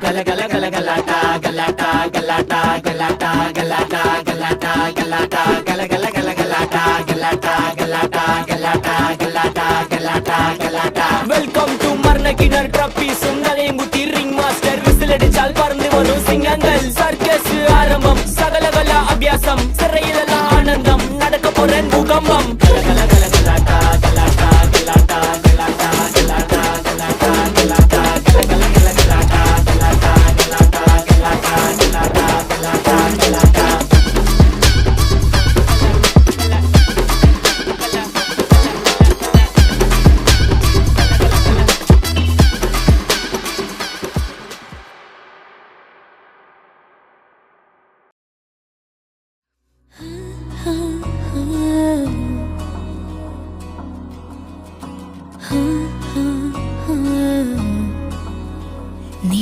gala gala gala galata galata galata galata galata galata galata gala gala gala galata galata galata galata galata galata galata welcome to marnakinar trophy sungalem gutti ring master whistle adichal parnu varu singangal circus arambam sagala gala abhyasam sirayilala aanandam nadakka poren bhukambam gala gala gala galata galata galata galata galata galata galata gala gala gala galata galata galata galata galata galata galata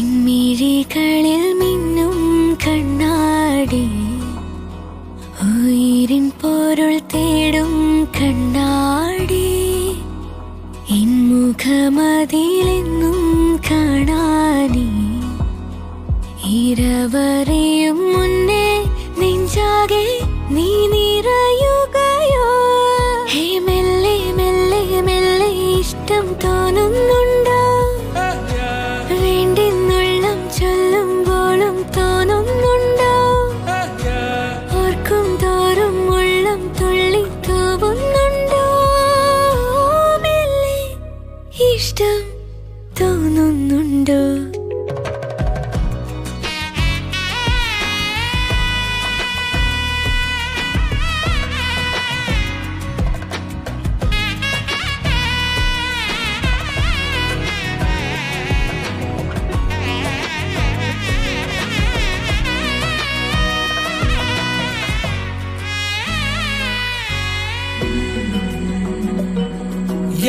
നിൻമിഴികളിൽ മിന്നും കണ്ണാടി ഉയിരിൻ പൊരുൾ തേടും കണ്ണാടി N മുഖമതിലെന്നും കാണാനീ ഇരവരെയും മുന്നേ നെഞ്ചാകെ നീ നിറയുകയോ ഹേ മെല്ലെ മെല്ലെ മെല്ലെ ഇഷ്ടം തോന്നുന്നുണ്ടോ വേണ്ടെന്നുള്ളം ചൊല്ലുമ്പോഴും തോന്നുന്നുണ്ടോ ഓർക്കും തോറും ഉള്ളം തുള്ളി തൂവുന്നുണ്ടോ മെല്ലെ ഇഷ്ടം തോന്നുന്നുണ്ടോ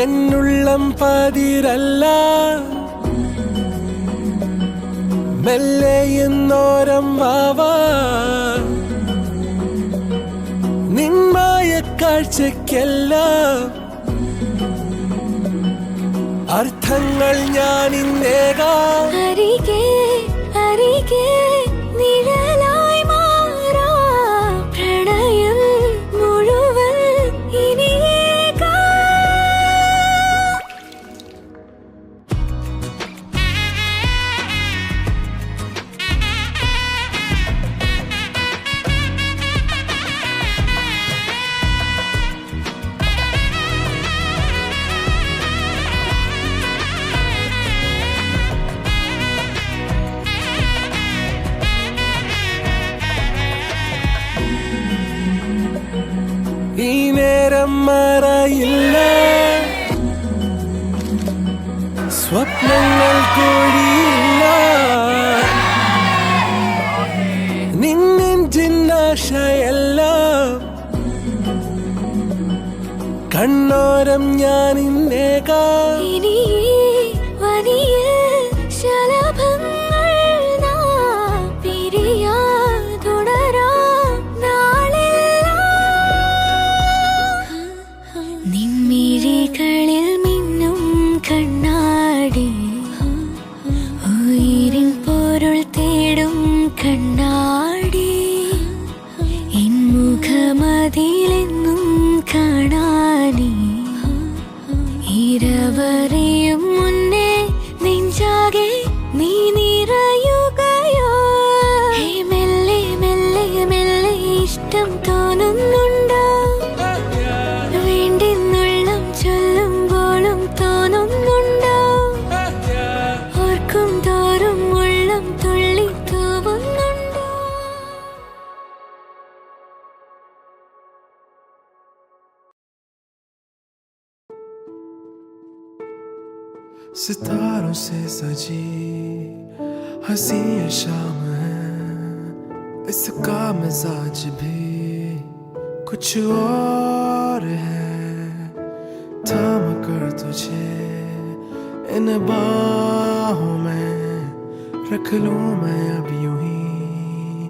എന്നുള്ളം പതിരല്ല മെല്ലെ എന്നോരം വാവാ നിന്മായ കാഴ്ചയ്ക്കെല്ലാം അർത്ഥങ്ങൾ ഞാൻ ഇന്നേകാം അരികെ അരികെ നിഴലായി മാറാം പ്രണയം മുഴുവൻ ഇനിയേകാം ഈ നേരം മറയില്ല സ്വപ്നങ്ങൾ കൊഴിയില്ല നിന്നെഞ്ചിന്നാശയെല്ലാം കണ്ണോരം ഞാൻ ഇന്നേകാം ഇനി വലിയ ശലഭങ്ങൾ നാം പിരിയാൻ തുടരാം നാളെല്ലാം നിൻമിഴികളിൽ മിന്നും കണ്ണാടി ഉയിരിൻ പൊരുൾ തേടും കണ്ണാടി എൻ മുഖമതിലെന്നും കാണാനീ ഇരവരെയും മുന്നേ നെഞ്ചാകെ നീ നിറയുകയോ ഹേ മെല്ലെ മെല്ലെ മെല്ലെ ഇഷ്ടം തോന്നുന്നുണ്ടോ വേണ്ടെന്നുള്ളം ചൊല്ലുമ്പോഴും തോന്നുന്നുണ്ടോ ഓർക്കും തോറും ഉള്ളം തുള്ളി തൂവുന്നുണ്ടോ सितारों से सजी हंसी ये शाम है इसका मिजाज भी कुछ और है थाम कर तुझे इन बाहों में रख लूं मैं अब यूं ही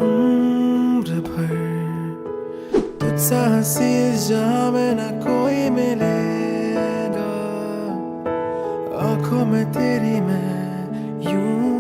उम्र भर तुझसा हंसी जहां में न कोई मिलेगा आँखों में तेरी मैं यूं